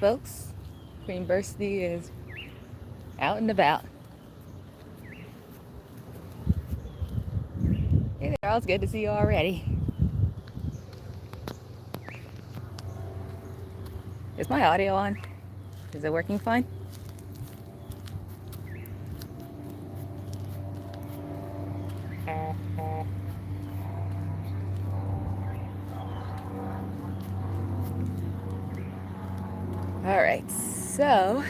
folks. Queen Bursty is out and about. Hey there, it's good to see you already. Is my audio on? Is it working fine? Alright, so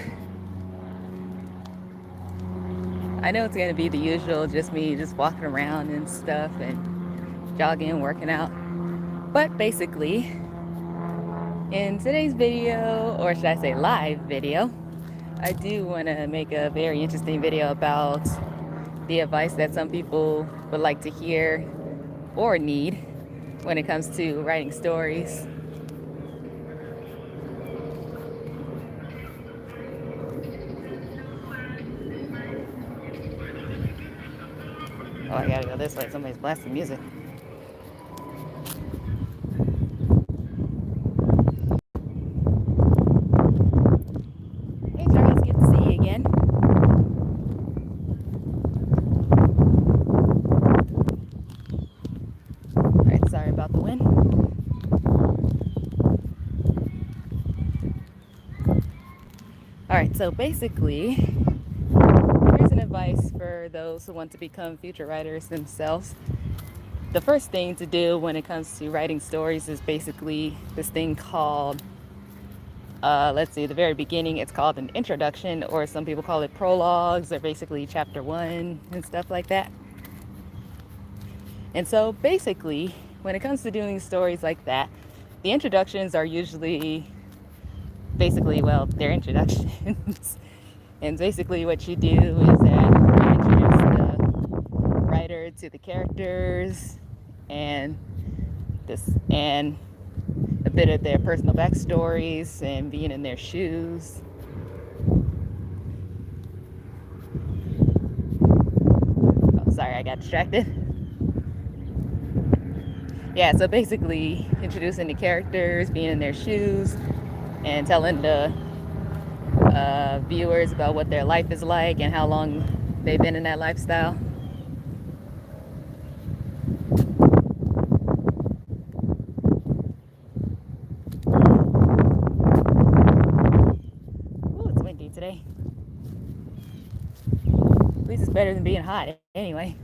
I know it's gonna be the usual, just me just walking around and stuff and jogging, working out. But basically, in today's video, or should I say live video, I do want to make a very interesting video about the advice that some people would like to hear or need when it comes to writing stories. Oh, I gotta go this way. Somebody's blasting music. Hey, Charles, good to see you again. All right, sorry about the wind. All right, so basically, here's an advice for those who want to become future writers themselves. The first thing to do when it comes to writing stories is basically this thing called, let's see, the very beginning, it's called an introduction, or some people call it prologues, or basically chapter 1 and stuff like that. And so basically, when it comes to doing stories like that, the introductions are usually basically, well, they're introductions. And basically what you do is that you introduce the writer to the characters and a bit of their personal backstories and being in their shoes. Oh, sorry, I got distracted. Yeah, so basically introducing the characters, being in their shoes, and telling the viewers about what their life is like and how long they've been in that lifestyle. Ooh, it's windy today. At least it's better than being hot anyway.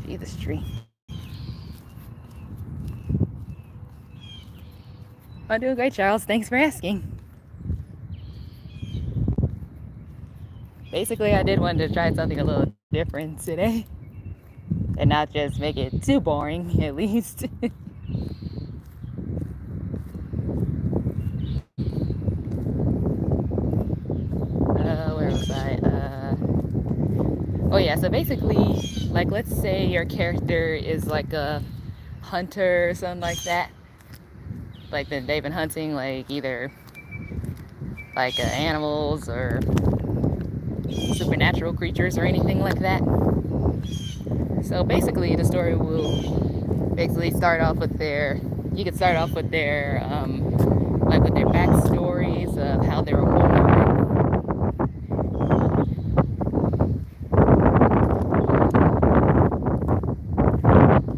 Gee, this tree. I'm doing great, Charles. Thanks for asking. Basically, I did want to try something a little different today and not just make it too boring, at least. Where was I? Oh yeah, so basically, like, let's say your character is like a hunter or something like that. Like they've been hunting like either like animals or supernatural creatures or anything like that. So basically the story will basically start off with you could start off with their like with their backstories of how they were born.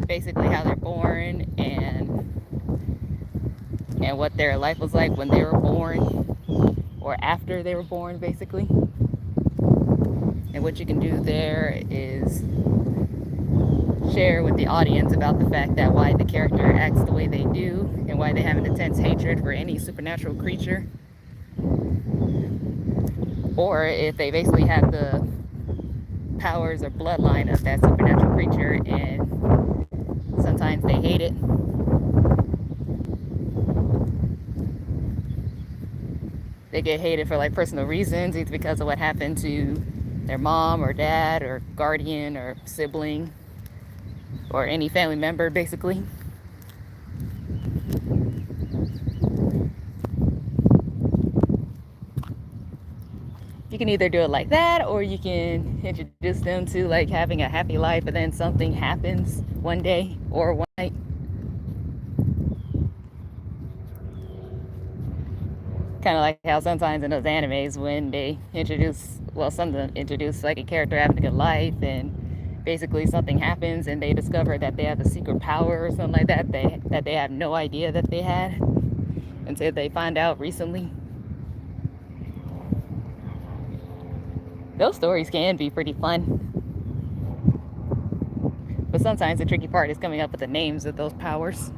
Basically how they're born and what their life was like when they were born or after they were born, basically. And what you can do there is share with the audience about the fact that why the character acts the way they do and why they have an intense hatred for any supernatural creature, or if they basically have the powers or bloodline of that supernatural creature and sometimes they hate it. They get hated for like personal reasons, either because of what happened to their mom or dad or guardian or sibling or any family member, basically. You can either do it like that, or you can introduce them to like having a happy life, but then something happens one day or one night. Kind of like how sometimes in those animes when they introduce, well, some of them introduce like a character having a good life and basically something happens and they discover that they have a secret power or something like that that they have no idea that they had until they find out recently. Those stories can be pretty fun. But sometimes the tricky part is coming up with the names of those powers.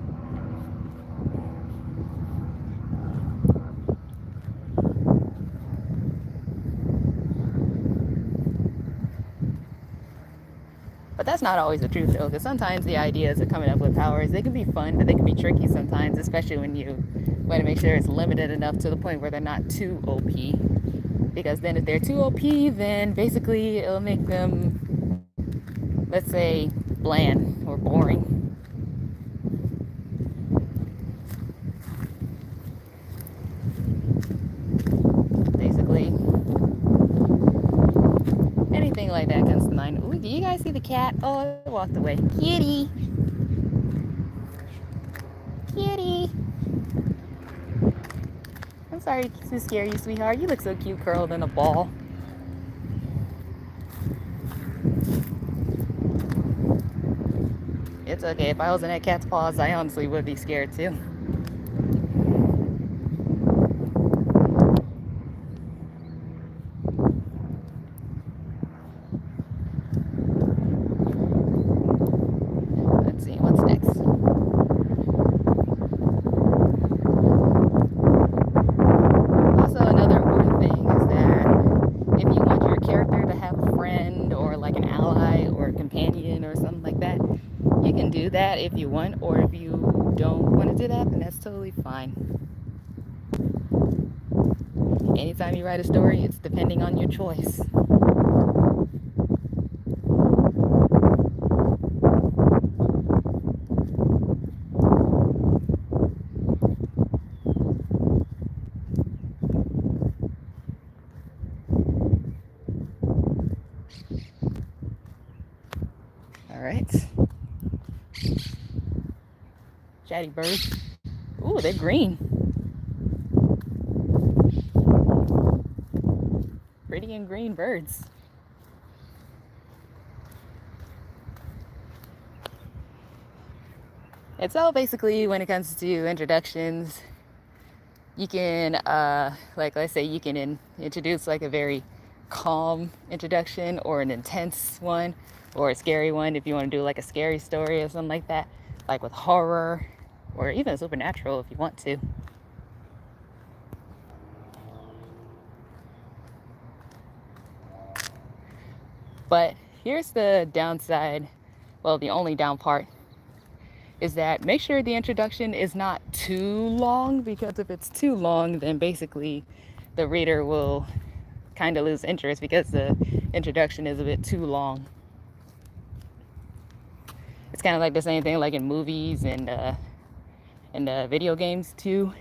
But that's not always the truth, though, because sometimes the ideas of coming up with powers, they can be fun, but they can be tricky sometimes, especially when you want to make sure it's limited enough to the point where they're not too OP. Because then if they're too OP, then basically it'll make them, let's say, bland or boring. Basically, anything like that comes to mind. Ooh, do you guys see the cat? Oh, it walked away. Kitty! Kitty! I'm sorry to scare you, sweetheart. You look so cute curled in a ball. It's okay. If I was in that cat's paws, I honestly would be scared too. Let's see, what's next? Also, another important thing is that if you want your character to have a friend or like an ally or a companion or something like that, you can do that if you want, or if you don't want to do that, then that's totally fine. Anytime you write a story, it's depending on your choice. All right. Chatty birds. Ooh, they're green. Pretty and green birds. And so basically when it comes to introductions, you can, like let's say you can introduce like a very calm introduction or an intense one or a scary one if you want to do like a scary story or something like that, like with horror or even supernatural if you want to. But here's the downside, well, the only down part is that make sure the introduction is not too long, because if it's too long, then basically the reader will kind of lose interest because the introduction is a bit too long. It's kind of like the same thing like in movies and video games too.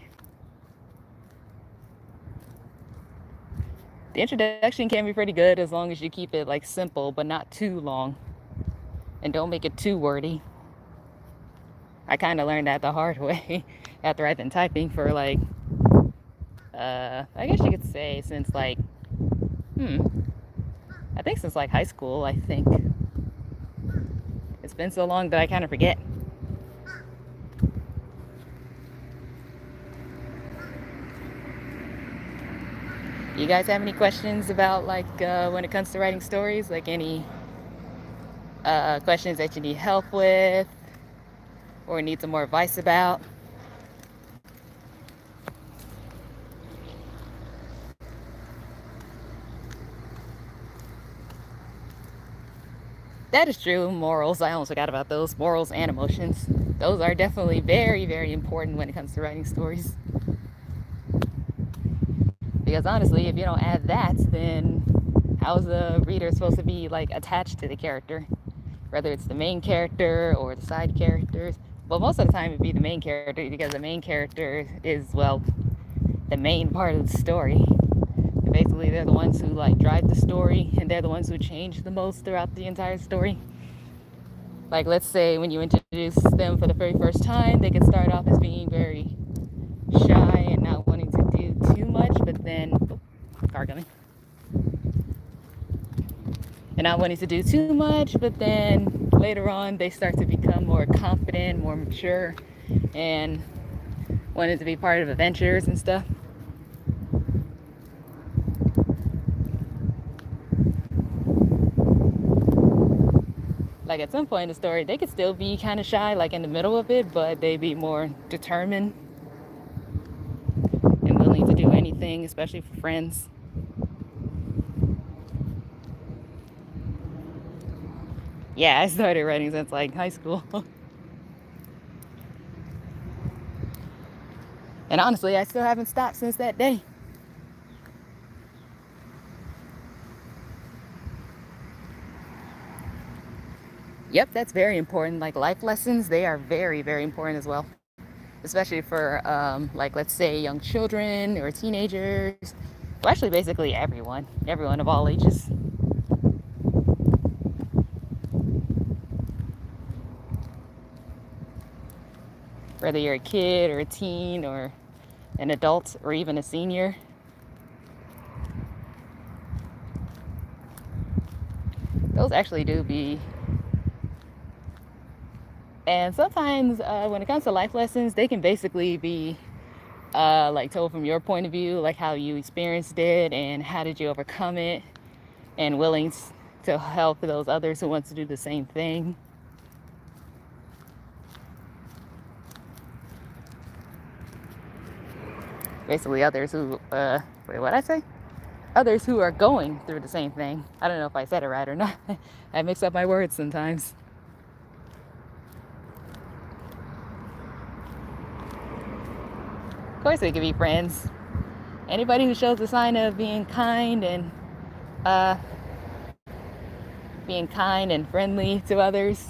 The introduction can be pretty good as long as you keep it like simple but not too long, and don't make it too wordy. I kind of learned that the hard way after I've been typing for like I guess you could say since like I think since like high school. I think it's been so long that I kind of forget. You guys have any questions about like when it comes to writing stories, like any questions that you need help with or need some more advice about? That is true. Morals, I almost forgot about those. Morals and emotions, those are definitely very, very important when it comes to writing stories. Because honestly, if you don't add that, then how's the reader supposed to be like attached to the character? Whether it's the main character or the side characters. Well, most of the time it'd be the main character, because the main character is, well, the main part of the story. Basically, they're the ones who like drive the story, and they're the ones who change the most throughout the entire story. Like, let's say when you introduce them for the very first time, they could start off as being very shy and not wanting to do too much. and not wanting to do too much, but then later on they start to become more confident, more mature, and wanted to be part of adventures and stuff. Like at some point in the story, they could still be kind of shy, like in the middle of it, but they'd be more determined and willing to do anything, especially for friends. Yeah, I started writing since like high school. And honestly, I still haven't stopped since that day. Yep, that's very important. Like life lessons, they are very, very important as well, especially for like let's say young children or teenagers. Well, actually, basically everyone of all ages. Whether you're a kid or a teen or an adult or even a senior. Those actually do be. And sometimes when it comes to life lessons, they can basically be like told from your point of view, like how you experienced it and how did you overcome it, and willing to help those others who want to do the same thing. Basically, others who, wait, what'd I say? Others who are going through the same thing. I don't know if I said it right or not. I mix up my words sometimes. Of course, they can be friends. Anybody who shows a sign of being kind and friendly to others,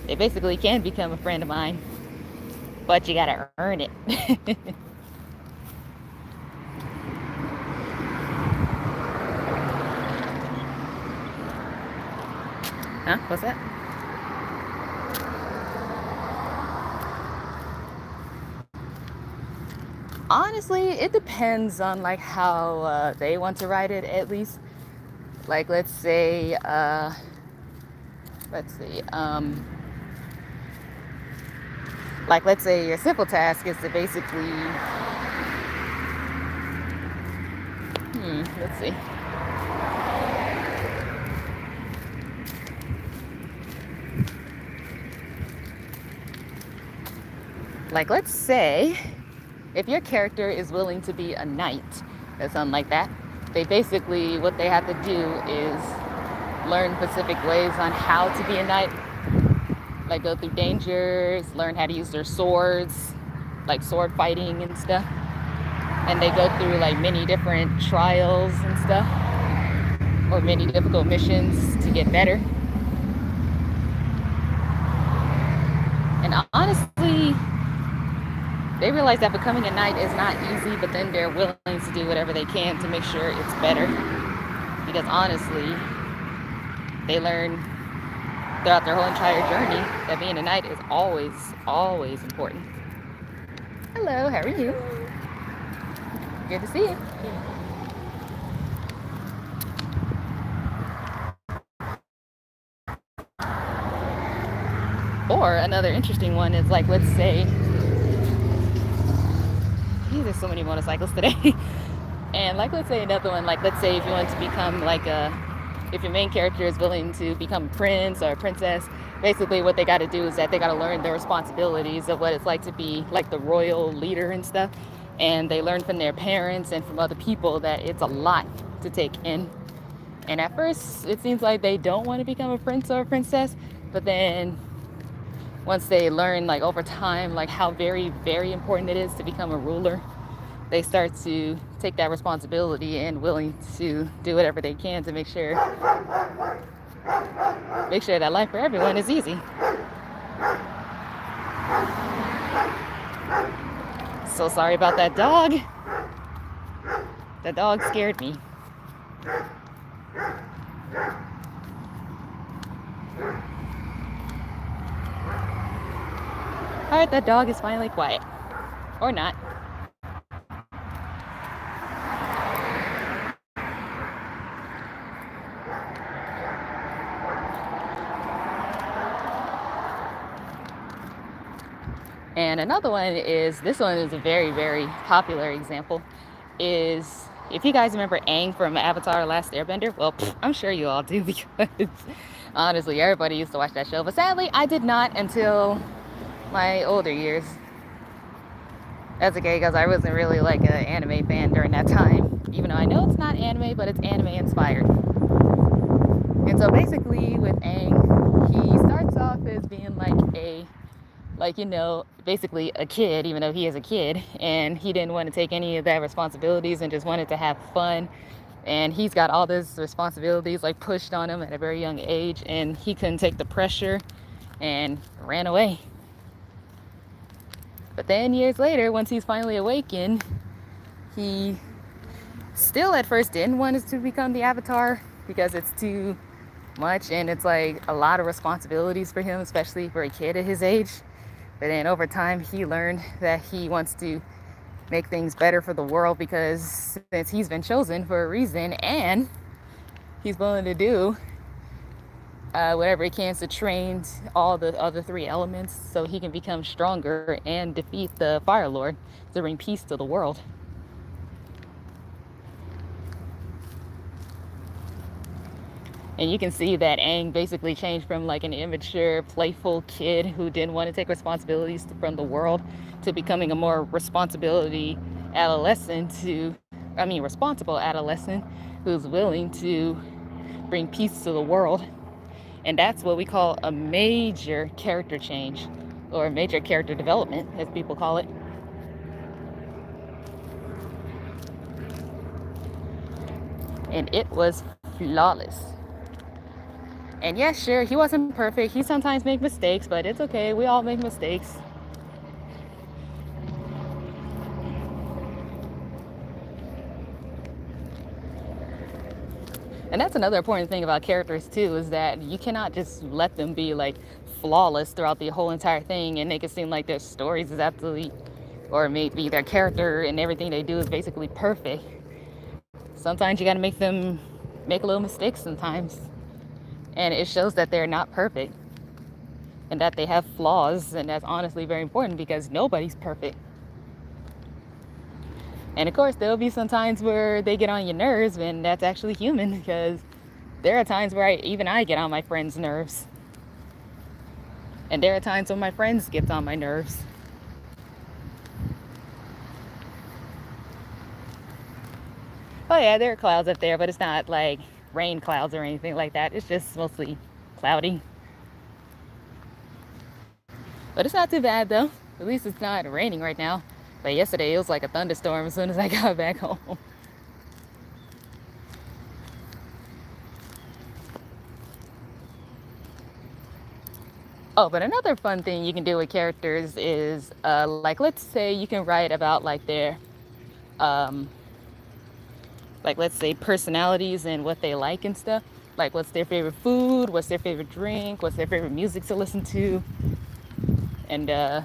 they basically can become a friend of mine. But you gotta earn it. Huh? What's that? Honestly, it depends on like how they want to write it. At least, like let's say, let's see, like let's say your simple task is to basically, let's see. Like let's say if your character is willing to be a knight or something like that, they basically, what they have to do is learn specific ways on how to be a knight, like go through dangers, learn how to use their swords, like sword fighting and stuff. And they go through like many different trials and stuff, or many difficult missions to get better. And honestly, they realize that becoming a knight is not easy, but then they're willing to do whatever they can to make sure it's better. Because honestly, they learn throughout their whole entire journey that being a knight is always, always important. Hello, how are you? Good to see you. Or another interesting one is like, let's say, there's so many motorcycles today. And like, let's say another one, like, let's say if you want to become like if your main character is willing to become a prince or a princess, basically what they got to do is that they got to learn the responsibilities of what it's like to be like the royal leader and stuff. And they learn from their parents and from other people that it's a lot to take in. And at first, it seems like they don't want to become a prince or a princess, but then once they learn, like over time, like how very, very important it is to become a ruler, they start to take that responsibility and willing to do whatever they can to make sure that life for everyone is easy. So sorry about that dog. That dog scared me. Alright, that dog is finally quiet. Or not. And another one is, this one is a very, very popular example, is if you guys remember Aang from Avatar: Last Airbender. Well, I'm sure you all do because honestly, everybody used to watch that show. But sadly, I did not until my older years. That's okay, because I wasn't really like an anime fan during that time. Even though I know it's not anime, but it's anime inspired. And so basically with Aang, he starts off as being basically a kid, even though he is a kid, and he didn't want to take any of that responsibilities and just wanted to have fun. And he's got all these responsibilities like pushed on him at a very young age, and he couldn't take the pressure and ran away. But then years later, once he's finally awakened, he still at first didn't want to become the Avatar because it's too much and it's like a lot of responsibilities for him, especially for a kid at his age. But then over time, he learned that he wants to make things better for the world, because since he's been chosen for a reason, and he's willing to do whatever he can to train all the other three elements so he can become stronger and defeat the Fire Lord to bring peace to the world. And you can see that Aang basically changed from like an immature, playful kid who didn't want to take responsibilities from the world to becoming a more responsible adolescent who's willing to bring peace to the world. And that's what we call a major character change, or major character development, as people call it. And it was flawless. And yes, sure, he wasn't perfect. He sometimes makes mistakes, but it's okay. We all make mistakes. And that's another important thing about characters too, is that you cannot just let them be like flawless throughout the whole entire thing and make it seem like their stories is absolutely, or maybe their character and everything they do is basically perfect. Sometimes you got to make them make a little mistakes sometimes. And it shows that they're not perfect and that they have flaws. And that's honestly very important, because nobody's perfect. And of course, there'll be some times where they get on your nerves, and that's actually human, because there are times where even I get on my friends' nerves. And there are times when my friends get on my nerves. Oh yeah, there are clouds up there, but it's not like rain clouds or anything like that. It's just mostly cloudy. But it's not too bad though. At least it's not raining right now. But yesterday it was like a thunderstorm as soon as I got back home. Oh, but another fun thing you can do with characters is like, let's say you can write about like their like, let's say personalities and what they like and stuff. Like, what's their favorite food, what's their favorite drink, what's their favorite music to listen to, and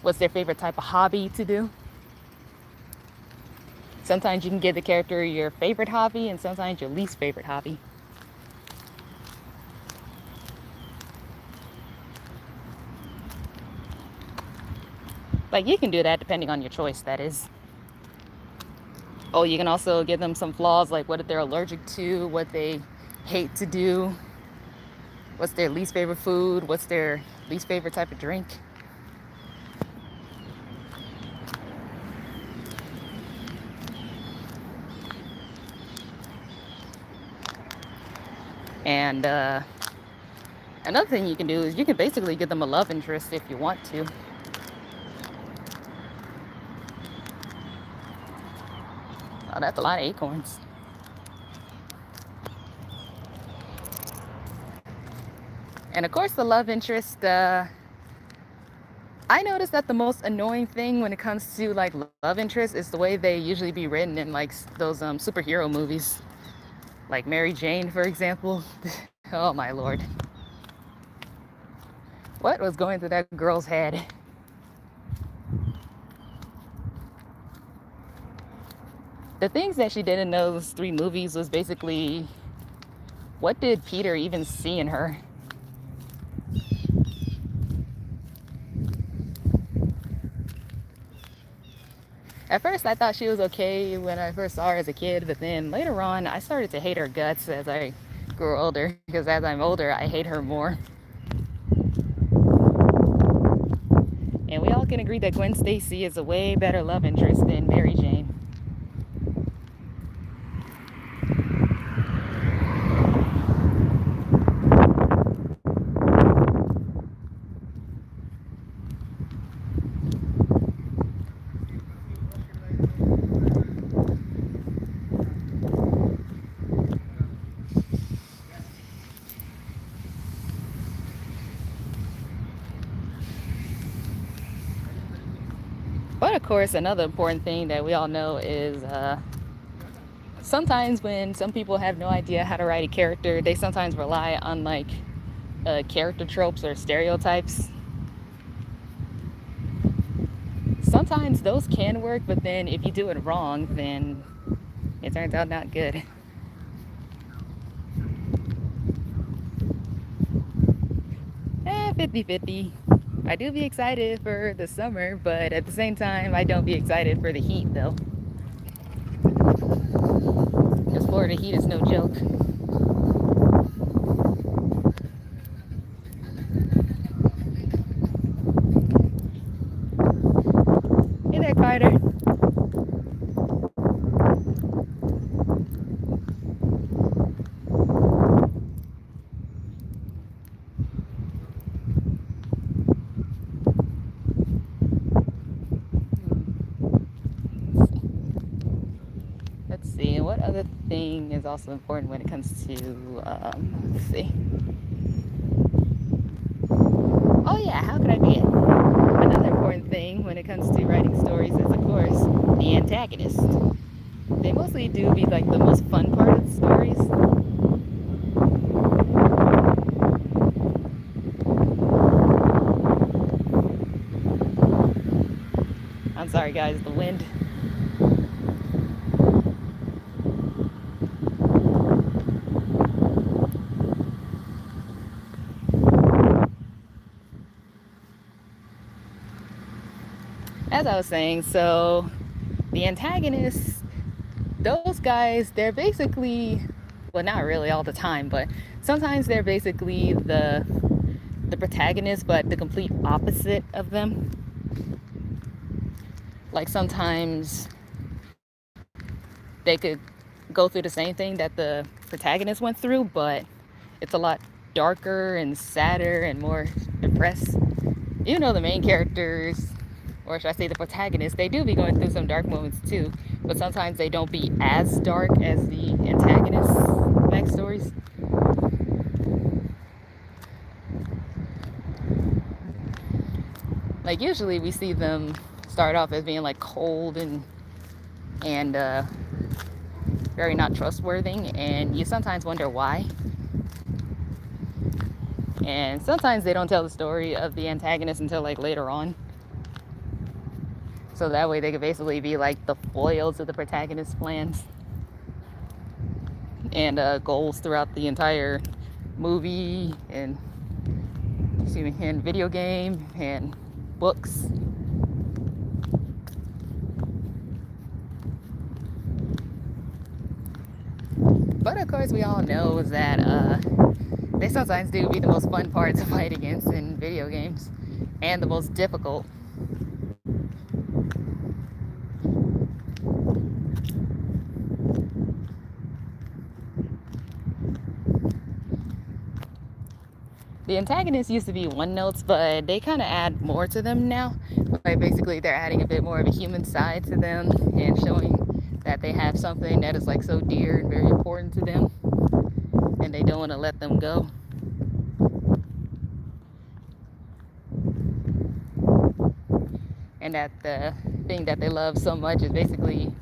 what's their favorite type of hobby to do. Sometimes you can give the character your favorite hobby and sometimes your least favorite hobby. Like, you can do that depending on your choice, that is. Oh, you can also give them some flaws, like what if they're allergic to, what they hate to do, what's their least favorite food, what's their least favorite type of drink. And another thing you can do is you can basically give them a love interest if you want to. Oh, that's a lot of acorns. And of course, the love interest, I noticed that the most annoying thing when it comes to like love interest is the way they usually be written in like those superhero movies. Like Mary Jane, for example. Oh my Lord. What was going through that girl's head? The things that she did in those 3 movies was basically, what did Peter even see in her? At first, I thought she was okay when I first saw her as a kid, but then later on, I started to hate her guts as I grew older, because as I'm older, I hate her more. And we all can agree that Gwen Stacy is a way better love interest than Mary Jane. But of course, another important thing that we all know is sometimes when some people have no idea how to write a character, they sometimes rely on like character tropes or stereotypes. Sometimes those can work, but then if you do it wrong, then it turns out not good. 50-50. I do be excited for the summer, but at the same time, I don't be excited for the heat though. Because Florida heat is no joke. Hey there, Carter. Let's see, what other thing is also important when it comes to, let's see. Oh yeah, how could I forget? Another important thing when it comes to writing stories is, of course, the antagonist. They mostly do be like the most fun part of the stories. I'm sorry guys, the wind. As I was saying, so the antagonists, those guys, they're basically, well, not really all the time, but sometimes they're basically the protagonist, but the complete opposite of them. Like sometimes they could go through the same thing that the protagonist went through, but it's a lot darker and sadder and more depressed. Even though the main characters, or should I say the protagonists, they do be going through some dark moments too, but sometimes they don't be as dark as the antagonists' backstories. Like usually we see them start off as being like cold and very not trustworthy, and you sometimes wonder why. And sometimes they don't tell the story of the antagonist until like later on. So that way they could basically be like the foils of the protagonist's plans and goals throughout the entire movie and video game and books. But of course we all know that they sometimes do be the most fun parts to fight against in video games and the most difficult. The antagonists used to be one notes, but they kind of add more to them now. Like basically they're adding a bit more of a human side to them and showing that they have something that is like so dear and very important to them and they don't want to let them go. And that the thing that they love so much is basically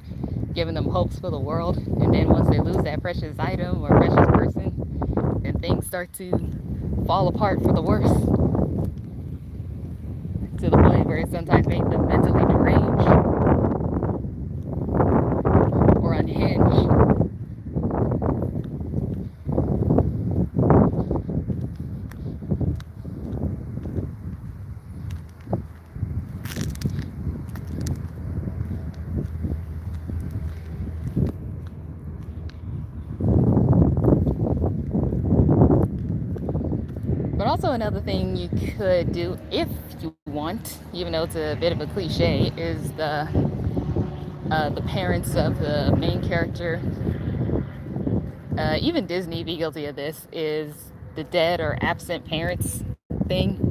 giving them hopes for the world. And then once they lose that precious item or precious person, then things start to fall apart for the worse, to the point where it sometimes makes them mentally deranged or unhinged. also another thing you could do if you want, even though it's a bit of a cliche, is the parents of the main character. Even Disney be guilty of this, is the dead or absent parents thing.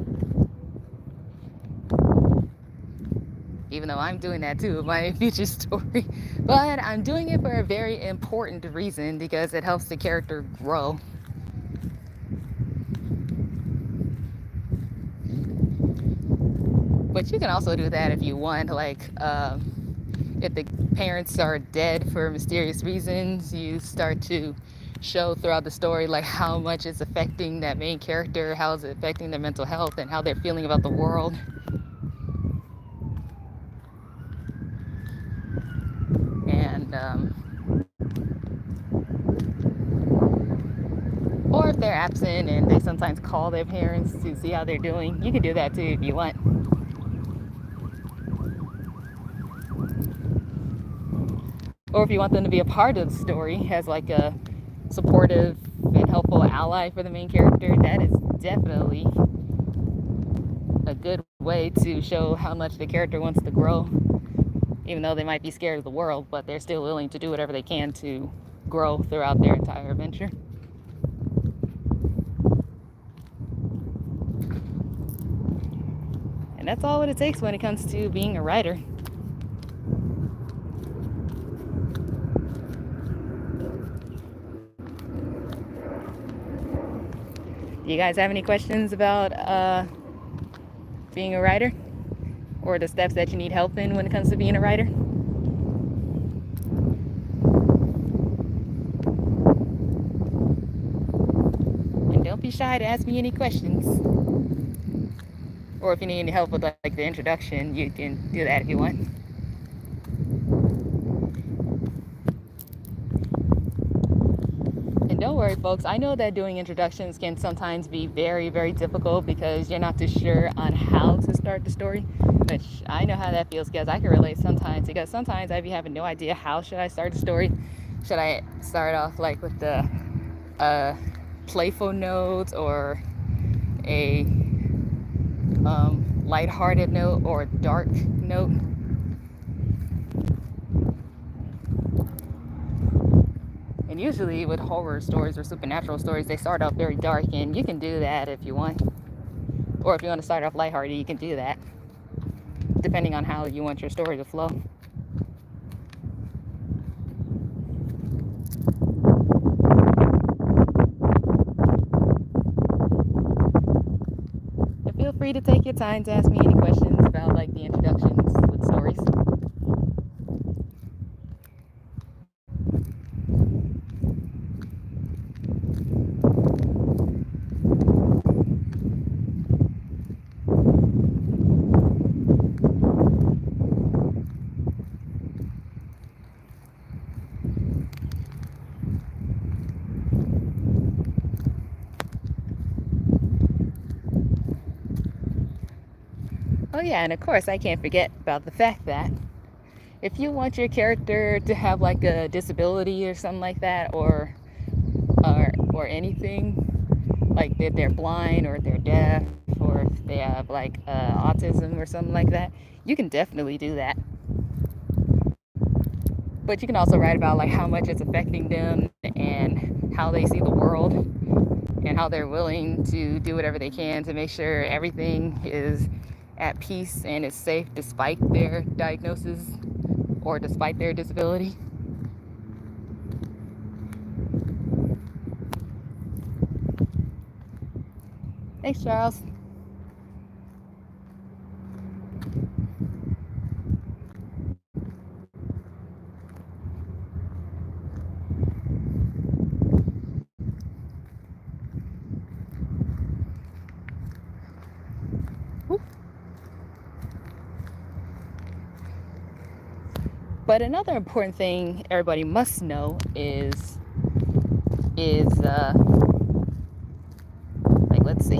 Even though I'm doing that too in my future story. But I'm doing it for a very important reason, because it helps the character grow. But you can also do that if you want, like if the parents are dead for mysterious reasons, you start to show throughout the story like how much it's affecting that main character, how it's affecting their mental health, and how they're feeling about the world. And or if they're absent and they sometimes call their parents to see how they're doing, you can do that too if you want. Or if you want them to be a part of the story as like a supportive and helpful ally for the main character, that is definitely a good way to show how much the character wants to grow. Even though they might be scared of the world, but they're still willing to do whatever they can to grow throughout their entire adventure. And that's all what it takes when it comes to being a writer. Do you guys have any questions about being a writer? Or the steps that you need help in when it comes to being a writer? And don't be shy to ask me any questions. Or if you need any help with like the introduction, you can do that if you want. And don't worry, folks, I know that doing introductions can sometimes be very, very difficult because you're not too sure on how to start the story, which I know how that feels, because I can relate sometimes, because sometimes I'd be having no idea how should I start the story. Should I start off like with the playful note, or a lighthearted note, or dark note? And usually with horror stories or supernatural stories, they start off very dark, and you can do that if you want. Or if you want to start off lighthearted, you can do that, depending on how you want your story to flow. And feel free to take your time to ask me any questions about like the introductions with stories. Oh yeah, and of course I can't forget about the fact that if you want your character to have like a disability or something like that, or anything, like that they're blind or they're deaf, or if they have like autism or something like that, you can definitely do that. But you can also write about like how much it's affecting them and how they see the world, and how they're willing to do whatever they can to make sure everything is at peace and is safe despite their diagnosis or despite their disability. Thanks, Charles. But another important thing everybody must know is like, let's see.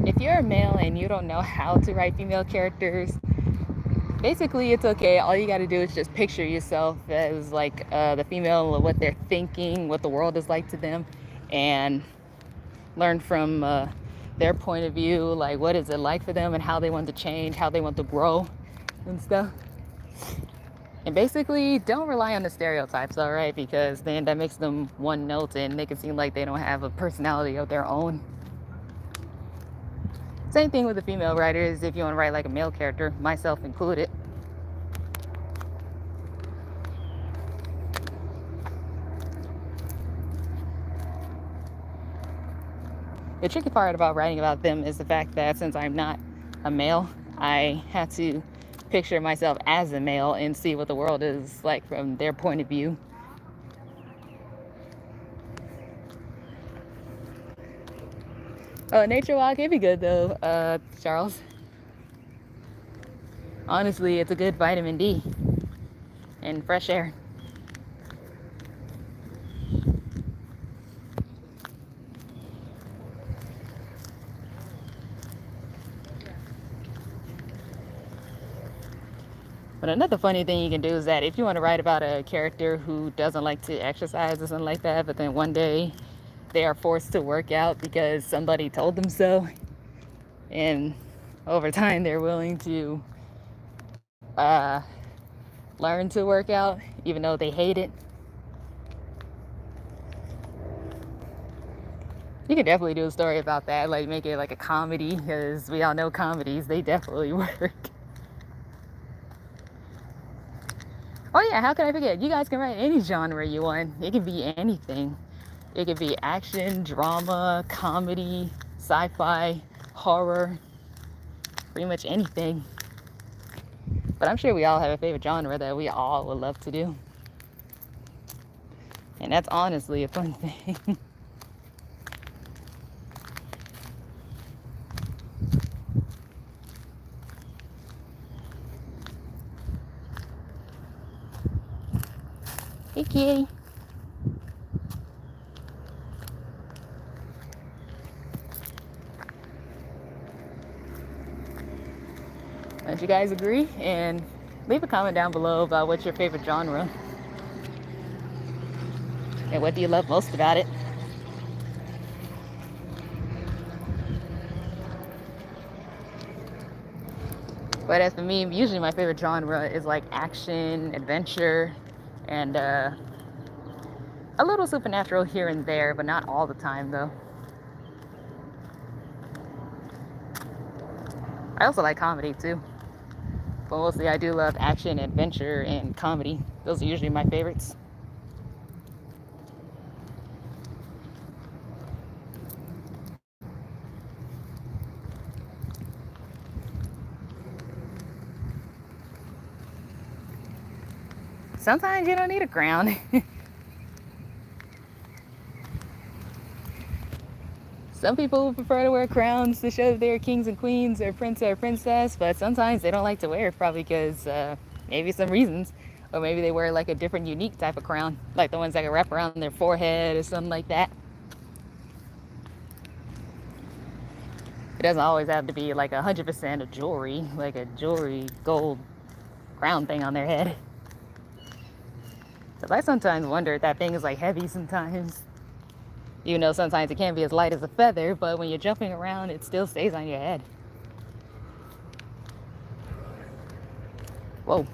If you're a male and you don't know how to write female characters, basically it's okay. All you got to do is just picture yourself as like the female, what they're thinking, what the world is like to them, and learn from their point of view, like what is it like for them and how they want to change, how they want to grow and stuff. And basically, don't rely on the stereotypes, all right? Because then that makes them one note and make it seem like they don't have a personality of their own. Same thing with the female writers, if you want to write like a male character, myself included. The tricky part about writing about them is the fact that since I'm not a male, I had to picture myself as a male and see what the world is like from their point of view. Nature walk, it'd be good though, Charles. Honestly, it's a good vitamin D and fresh air. But another funny thing you can do is that if you want to write about a character who doesn't like to exercise or something like that, but then one day they are forced to work out because somebody told them so, and over time they're willing to learn to work out even though they hate it. You can definitely do a story about that, like make it like a comedy, because we all know comedies, they definitely work. Oh yeah, how could I forget? You guys can write any genre you want. It can be anything. It could be action, drama, comedy, sci-fi, horror, pretty much anything. But I'm sure we all have a favorite genre that we all would love to do. And that's honestly a fun thing. Hey, kitty. Don't you guys agree? And leave a comment down below about what's your favorite genre. And what do you love most about it? But as for me, usually my favorite genre is like action, adventure, and a little supernatural here and there, but not all the time though. I also like comedy too. But mostly I do love action, adventure, and comedy. Those are usually my favorites. Sometimes you don't need a crown. Some people prefer to wear crowns to show that they're kings and queens or prince or princess, but sometimes they don't like to wear it, probably because maybe some reasons. Or maybe they wear like a different, unique type of crown, like the ones that can wrap around their forehead or something like that. It doesn't always have to be like 100% of jewelry, like a jewelry gold crown thing on their head. So I sometimes wonder if that thing is like heavy sometimes. Even though sometimes it can't be as light as a feather, but when you're jumping around, it still stays on your head. Whoa.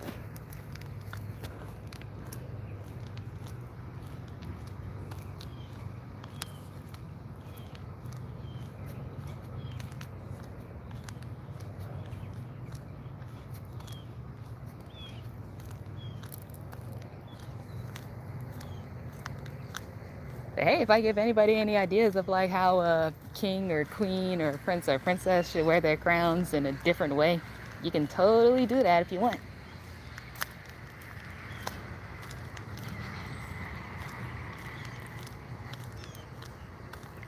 But hey, if I give anybody any ideas of like how a king or queen or prince or princess should wear their crowns in a different way, you can totally do that if you want.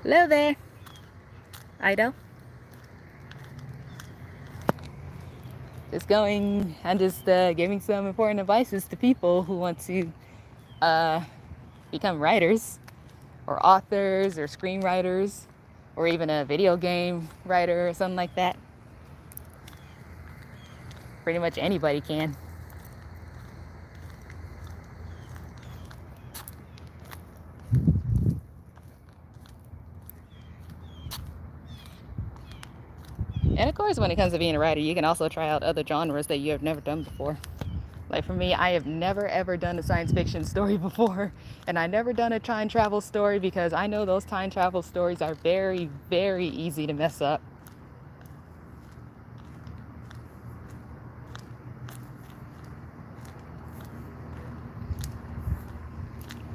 Hello there, Ido. I'm just giving some important advices to people who want to become writers or authors or screenwriters or even a video game writer or something like that. Pretty much anybody can. course, when it comes to being a writer, you can also try out other genres that you have never done before. Like for me, I have never ever done a science fiction story before, and I never done a time travel story because I know those time travel stories are very, very easy to mess up.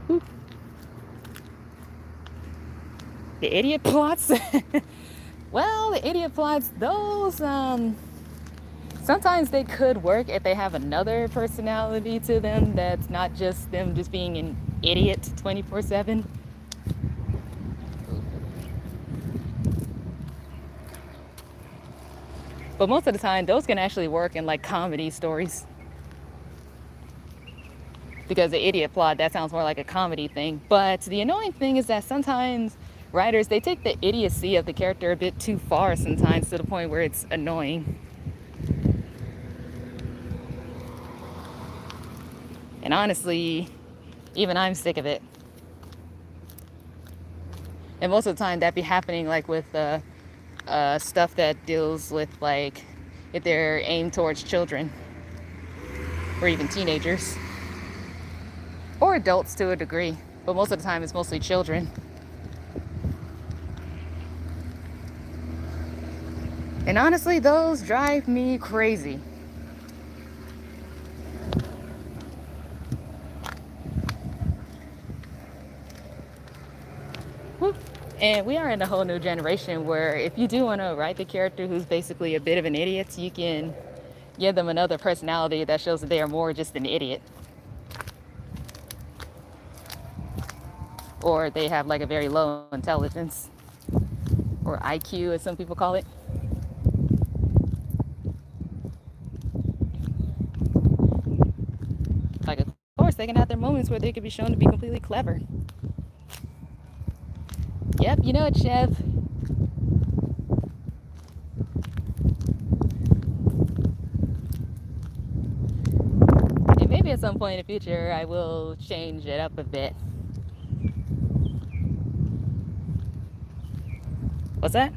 Whew. The idiot plots. Well, the idiot plots, those sometimes they could work if they have another personality to them that's not just them just being an idiot 24/7. But most of the time, those can actually work in like comedy stories. Because the idiot plot, that sounds more like a comedy thing. But the annoying thing is that sometimes writers, they take the idiocy of the character a bit too far sometimes to the point where it's annoying. And honestly, even I'm sick of it. And most of the time that be happening like with stuff that deals with like if they're aimed towards children or even teenagers or adults to a degree, but most of the time it's mostly children. And honestly, those drive me crazy. Whew. And we are in a whole new generation where if you do want to write the character who's basically a bit of an idiot, you can give them another personality that shows that they are more just an idiot. Or they have like a very low intelligence, or IQ as some people call it. Like, of course, they can have their moments where they could be shown to be completely clever. Yep, you know it, Chev. And maybe at some point in the future, I will change it up a bit. What's that?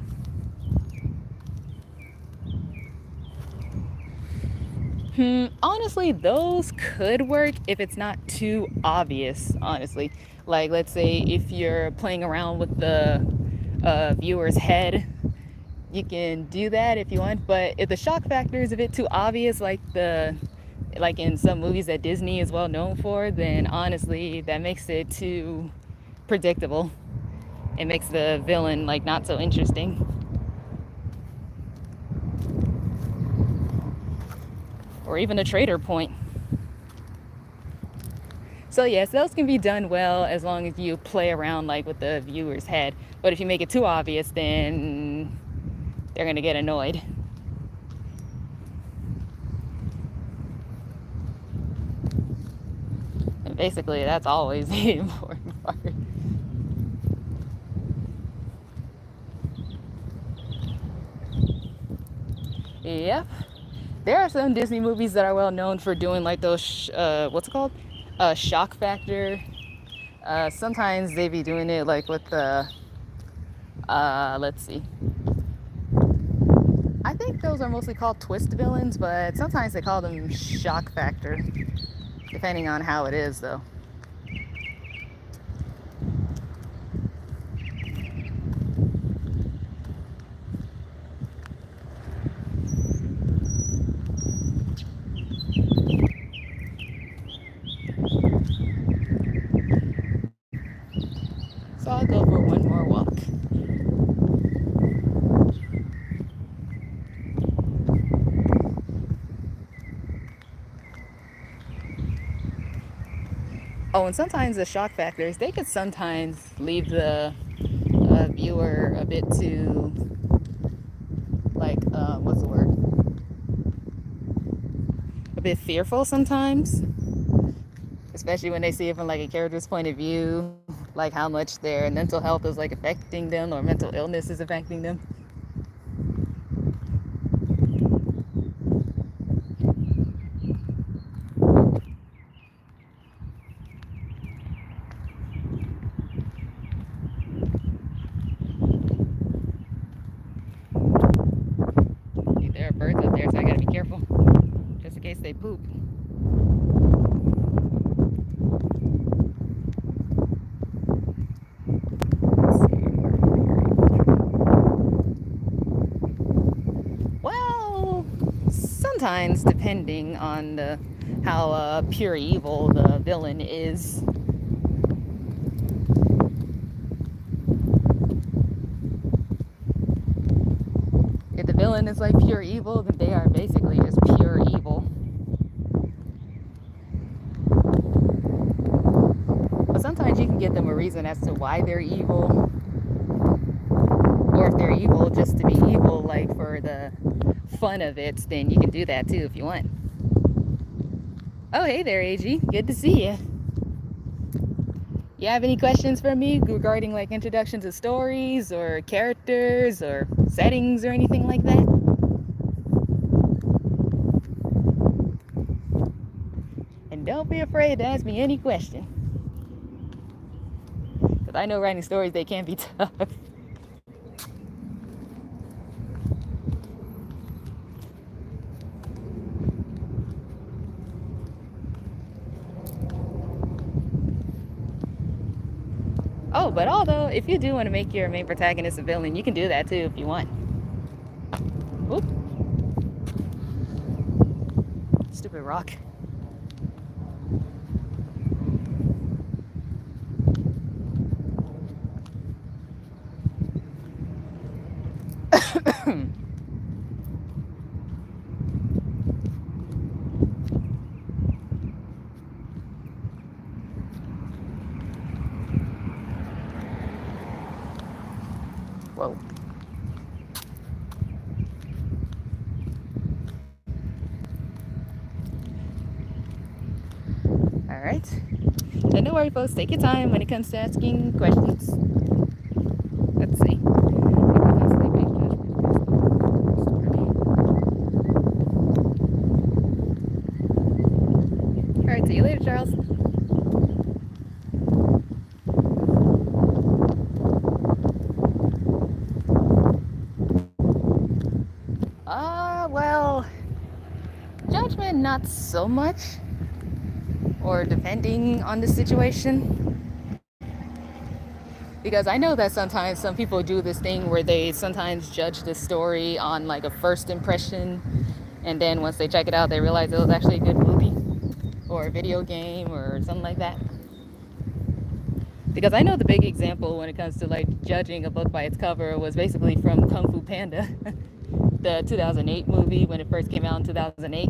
Honestly, those could work if it's not too obvious, honestly. Like, let's say if you're playing around with the viewer's head, you can do that if you want. But if the shock factor is a bit too obvious, like in some movies that Disney is well known for, then honestly, that makes it too predictable. It makes the villain like not so interesting. Or even a traitor point. So yes, those can be done well as long as you play around like with the viewer's head. But if you make it too obvious, then they're gonna get annoyed. And basically, that's always the important part. Yep. There are some Disney movies that are well known for doing like those, what's it called? Shock factor. Sometimes they be doing it like with the, let's see. I think those are mostly called twist villains, but sometimes they call them shock factor, depending on how it is though. So I'll go for one more walk. Oh, and sometimes the shock factors, they could sometimes leave the viewer a bit too, like, what's the word? A bit fearful sometimes. Especially when they see it from like a character's point of view, like how much their mental health is like affecting them or mental illness is affecting them. case they poop. Well, sometimes depending on how pure evil the villain is. If the villain is like pure evil, then they are basically just pure evil. But sometimes you can give them a reason as to why they're evil. Or if they're evil just to be evil, like for the fun of it, then you can do that too if you want. Oh, hey there, AG. Good to see you. You have any questions for me regarding like introduction to stories or characters or settings or anything like that? And don't be afraid to ask me any question. Because I know writing stories, they can be tough. Oh, but although, if you do want to make your main protagonist a villain, you can do that too if you want. Oop. Stupid rock. Whoa. All right. And don't worry, folks. Take your time when it comes to asking questions. Let's see. All right. See you later, Charles. Well, judgment, not so much. Or depending on the situation. Because I know that sometimes some people do this thing where they sometimes judge the story on like a first impression, and then once they check it out, they realize it was actually a good movie or a video game or something like that. Because I know the big example when it comes to like judging a book by its cover was basically from Kung Fu Panda, the 2008 movie when it first came out in 2008.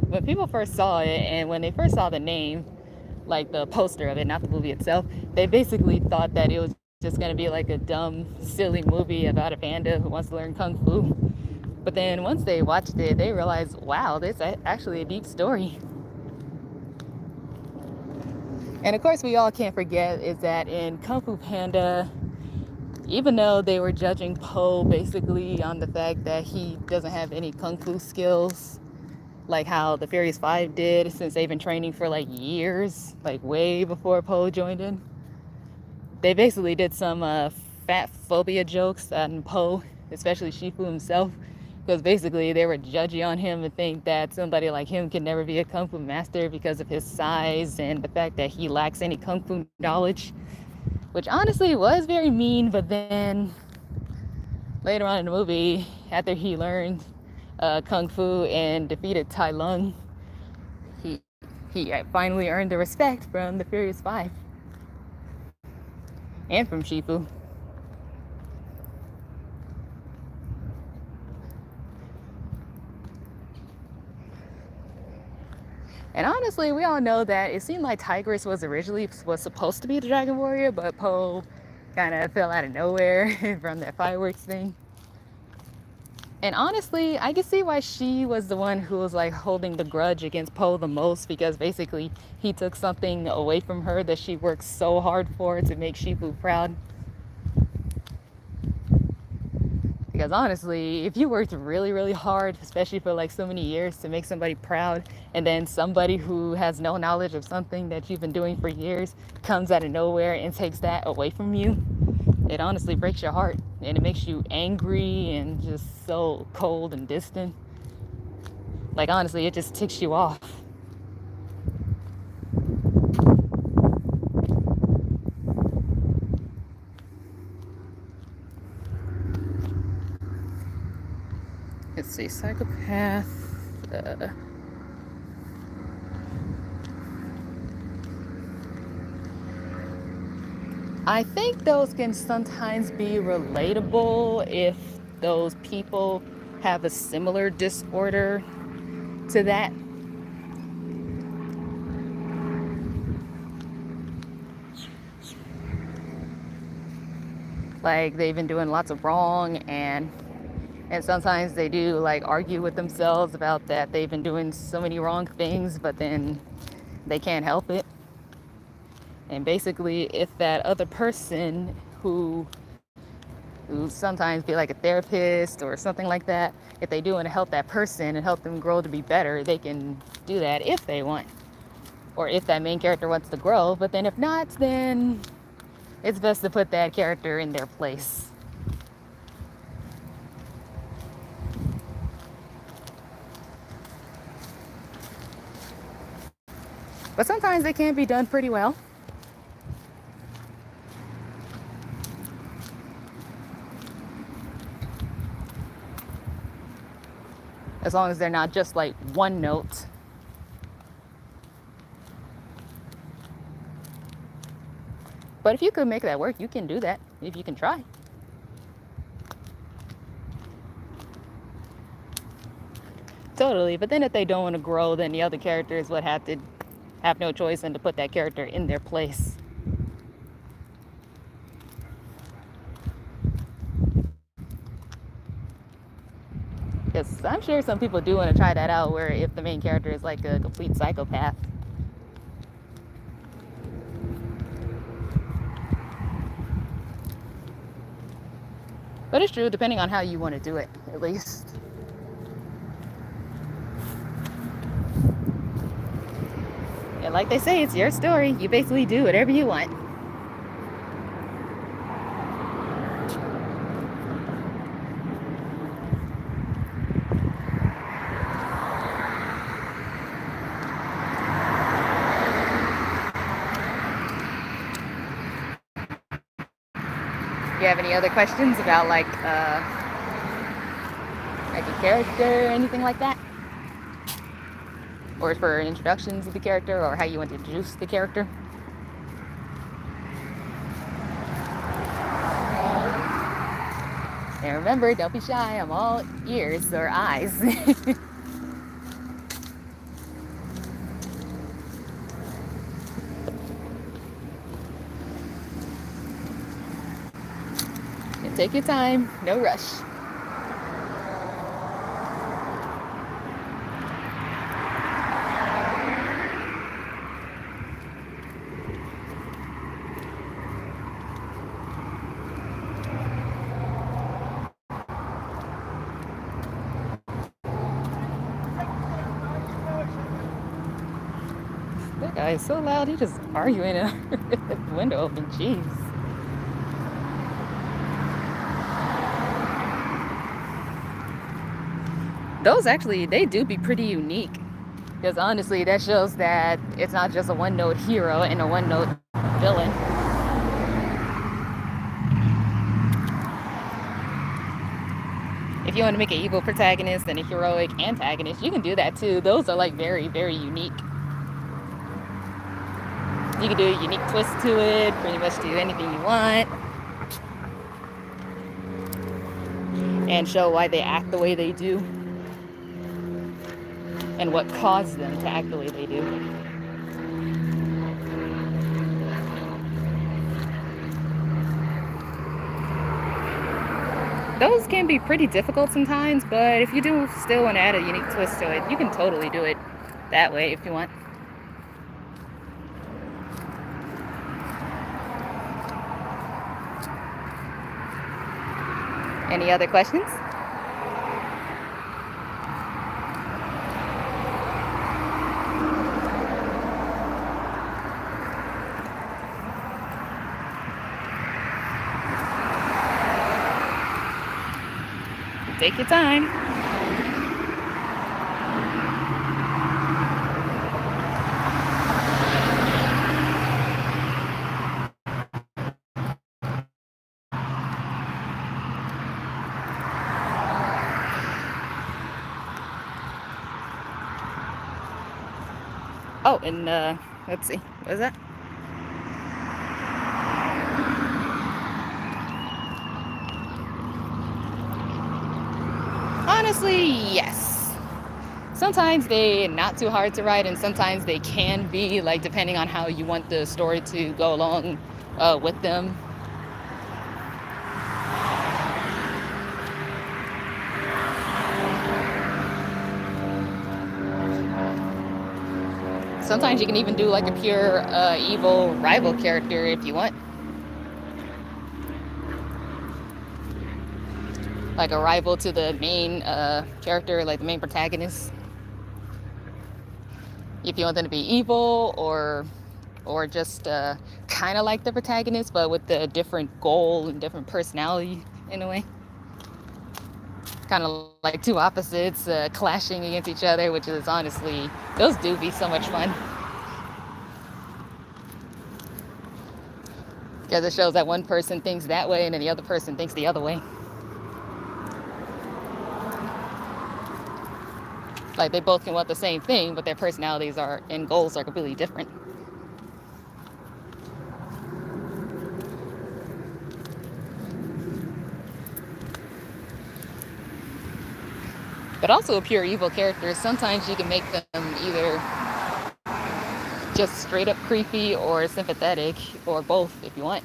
When people first saw it and when they first saw the name, like the poster of it, not the movie itself, they basically thought that it was just going to be like a dumb, silly movie about a panda who wants to learn Kung Fu. But then once they watched it, they realized, wow, this is actually a deep story. And of course, we all can't forget is that in Kung Fu Panda, even though they were judging Po basically on the fact that he doesn't have any Kung Fu skills, like how the Furious 5 did, since they've been training for like years, like way before Po joined in. They basically did some fat phobia jokes on Po, especially Shifu himself, because basically they were judgy on him and think that somebody like him can never be a Kung Fu master because of his size and the fact that he lacks any Kung Fu knowledge, which honestly was very mean. But then later on in the movie, after he learned Kung Fu and defeated Tai Lung, he finally earned the respect from the Furious 5 and from Shifu. And honestly, we all know that it seemed like Tigress was supposed to be the Dragon Warrior, but Po kind of fell out of nowhere from that fireworks thing. And honestly, I can see why she was the one who was like holding the grudge against Po the most, because basically he took something away from her that she worked so hard for to make Shifu proud. Because honestly, if you worked really, really hard, especially for like so many years to make somebody proud, and then somebody who has no knowledge of something that you've been doing for years comes out of nowhere and takes that away from you, it honestly breaks your heart, and it makes you angry and just so cold and distant. Like, honestly, it just ticks you off. Let's see, psychopath. I think those can sometimes be relatable if those people have a similar disorder to that. Like they've been doing lots of wrong, and sometimes they do like argue with themselves about that they've been doing so many wrong things, but then they can't help it. And basically, if that other person who sometimes be like a therapist or something like that, if they do want to help that person and help them grow to be better, they can do that if they want, or if that main character wants to grow. But then if not, then it's best to put that character in their place. But sometimes it can be done pretty well. As long as they're not just like one note. But if you could make that work, you can do that if you can try. Totally. But then if they don't want to grow, then the other characters would have to have no choice than to put that character in their place. Because I'm sure some people do want to try that out, where if the main character is like a complete psychopath. But it's true, depending on how you want to do it, at least. And like they say, it's your story. You basically do whatever you want. Do you have any other questions about like a character or anything like that? Or for introductions of the character, or how you want to introduce the character? And remember, don't be shy. I'm all ears or eyes. And take your time, no rush. That guy is so loud, he just arguing with the window open. Jeez. Those actually, they do be pretty unique. Because honestly, that shows that it's not just a one-note hero and a one-note villain. If you want to make an evil protagonist and a heroic antagonist, you can do that too. Those are like very, very unique. You can do a unique twist to it, pretty much do anything you want. And show why they act the way they do. And what caused them to act the way they do. Those can be pretty difficult sometimes, but if you do still want to add a unique twist to it, you can totally do it that way if you want. Any other questions? Take your time. Oh, and let's see, what is that? Honestly, yes. Sometimes they're not too hard to write, and sometimes they can be, like, depending on how you want the story to go along with them. Sometimes you can even do like a pure evil rival character if you want. Like a rival to the main character, like the main protagonist. If you want them to be evil or just kind of like the protagonist, but with a different goal and different personality in a way. Kind of like two opposites clashing against each other, which is honestly, those do be so much fun. Because it shows that one person thinks that way and then the other person thinks the other way. Like they both can want the same thing, but their personalities are and goals are completely different. But also a pure evil character, sometimes you can make them either just straight up creepy or sympathetic, or both if you want.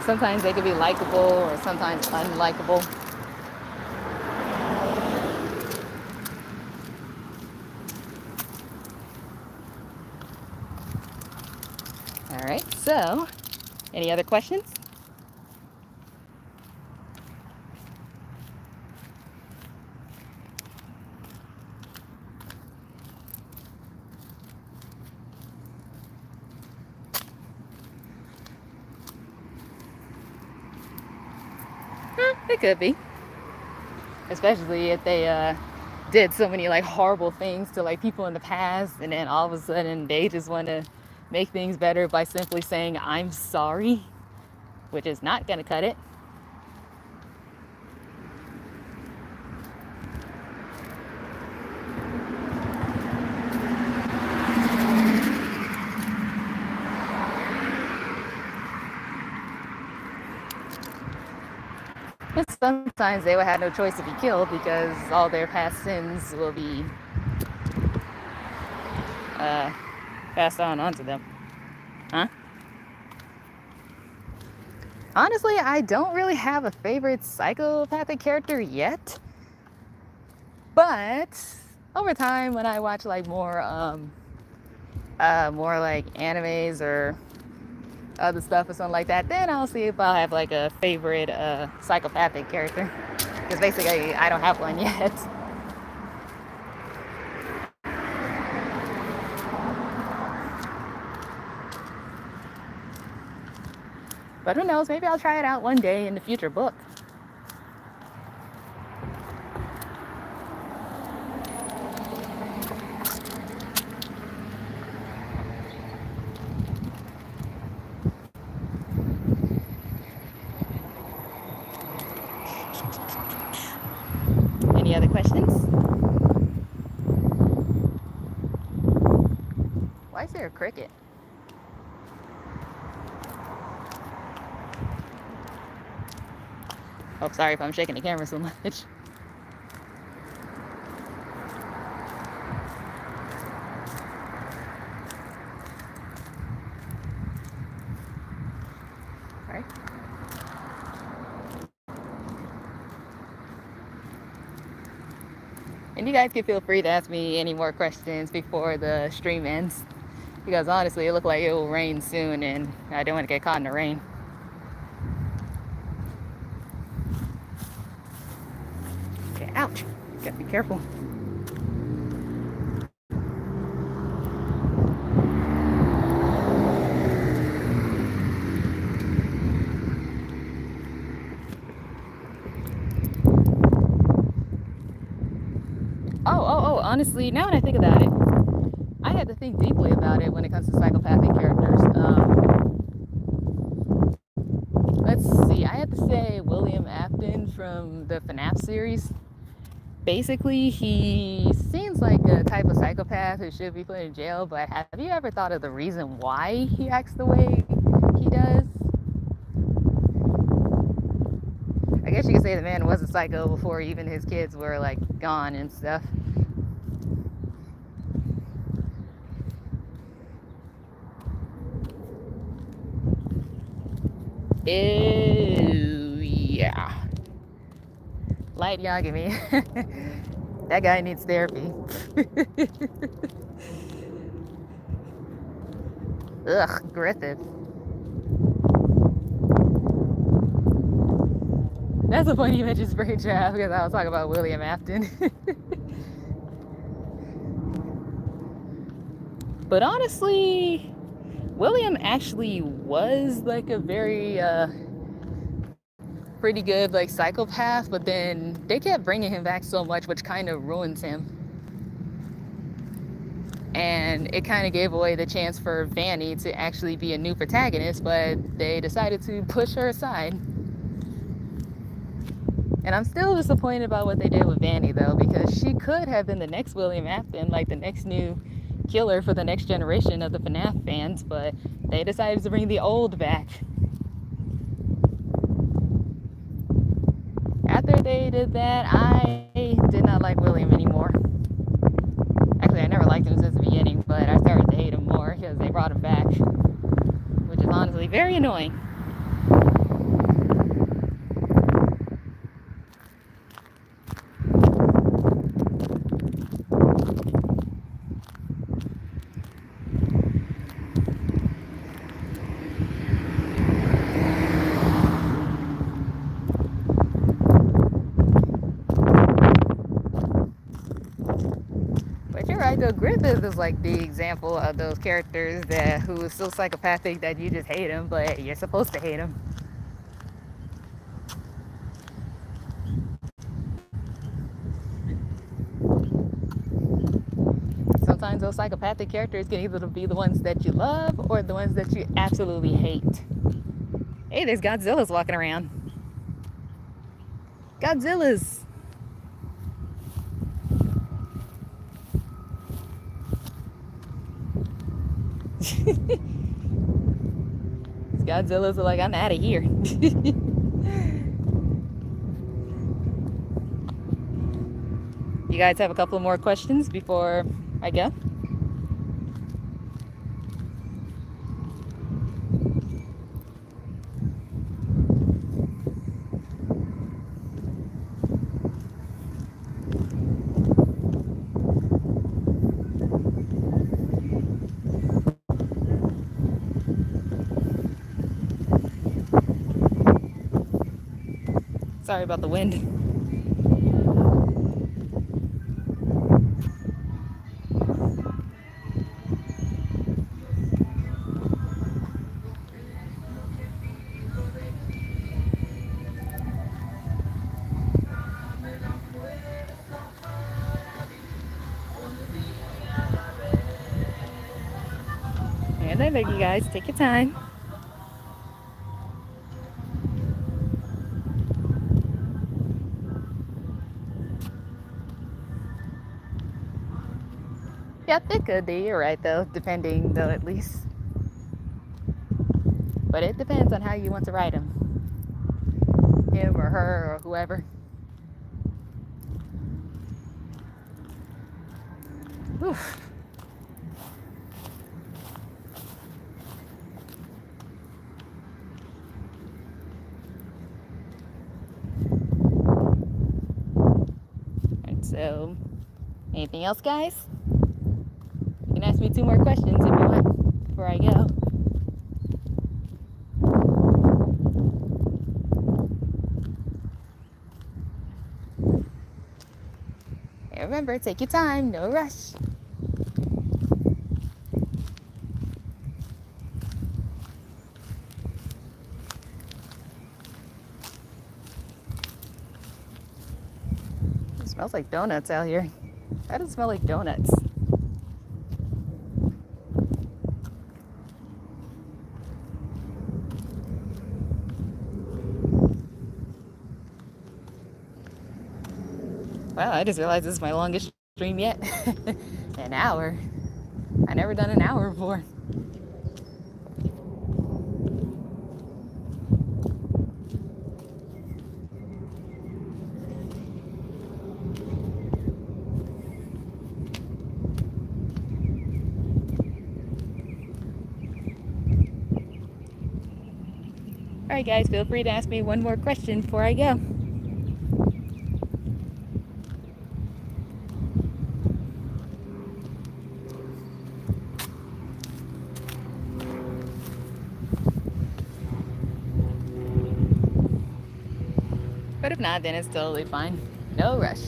Sometimes they can be likable or sometimes unlikable. All right, so any other questions? It could be, especially if they did so many like horrible things to like people in the past, and then all of a sudden they just want to make things better by simply saying I'm sorry, which is not gonna cut it. But sometimes they will have no choice to be killed because all their past sins will be passed on onto them. Huh? Honestly, I don't really have a favorite psychopathic character yet. But over time, when I watch like more like animes or other stuff or something like that, then I'll see if I'll have like a favorite psychopathic character. Because basically, I don't have one yet. But who knows? Maybe I'll try it out one day in the future book. Any other questions? Why is there a cricket? Oh, sorry if I'm shaking the camera so much. All right. And you guys can feel free to ask me any more questions before the stream ends. Because honestly, it looks like it will rain soon and I don't want to get caught in the rain. Okay, ouch. Gotta be careful. honestly, now that I think about it, I had to think deeply about it when it comes to psychopathic characters. Let's see, I have to say William Afton from the FNAF series. Basically, he seems like a type of psychopath who should be put in jail, but have you ever thought of the reason why he acts the way he does? I guess you could say the man was a psycho before even his kids were like gone and stuff. Ew, yeah. Light Yagami. That guy needs therapy. Ugh, Griffith. That's a funny you mentioned Springtrap because I was talking about William Afton. But honestly, William actually was like a very pretty good like psychopath, but then they kept bringing him back so much, which kind of ruins him. And it kind of gave away the chance for Vanny to actually be a new protagonist, but they decided to push her aside. And I'm still disappointed about what they did with Vanny, though, because she could have been the next William Afton, like the next new killer for the next generation of the FNAF fans, but they decided to bring the old back. After they did that, I did not like William anymore. Actually, I never liked him since the beginning, but I started to hate him more because they brought him back, which is honestly very annoying. But you're right, though. Griffith is like the example of those characters that who is so psychopathic that you just hate him, but you're supposed to hate him. Sometimes those psychopathic characters can either be the ones that you love or the ones that you absolutely hate. Hey, there's Godzilla's walking around. Godzilla's. Godzilla's like, I'm out of here. You guys have a couple more questions before I go? Sorry about the wind. And I beg you guys, take your time. Yep, it could be. You're right, though, depending, though, at least. But it depends on how you want to write him. Him or her or whoever. Oof. And so, anything else, guys? You can ask me 2 more questions if you want before I go. And remember, take your time, no rush. It smells like donuts out here. That does smell like donuts. Wow, I just realized this is my longest stream yet. An hour. I never done an hour before. Alright guys, feel free to ask me one more question before I go. But if not, then it's totally fine. No rush.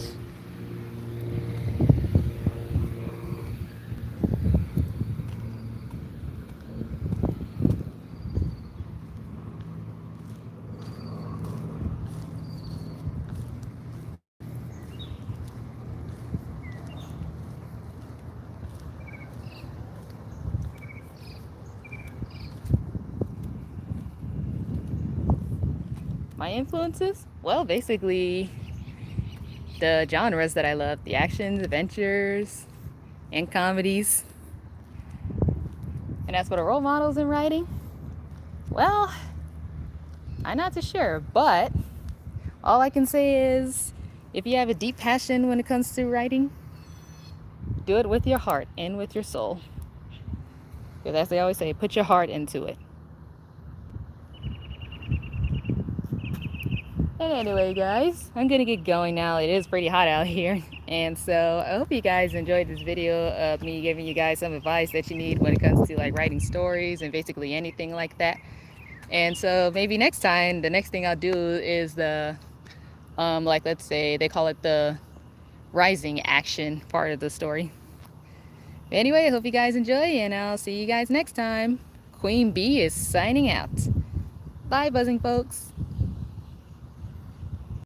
My influences? Well, basically the genres that I love, the actions, adventures, and comedies. And as for the role models in writing, well, I'm not too sure, but all I can say is if you have a deep passion when it comes to writing, do it with your heart and with your soul. Because as they always say, put your heart into it. And anyway, guys, I'm gonna get going now. It is pretty hot out here. And so I hope you guys enjoyed this video of me giving you guys some advice that you need when it comes to like writing stories and basically anything like that. And so maybe next time, the next thing I'll do is the, like let's say they call it the rising action part of the story. Anyway, I hope you guys enjoy and I'll see you guys next time. Queen Bee is signing out. Bye, buzzing folks.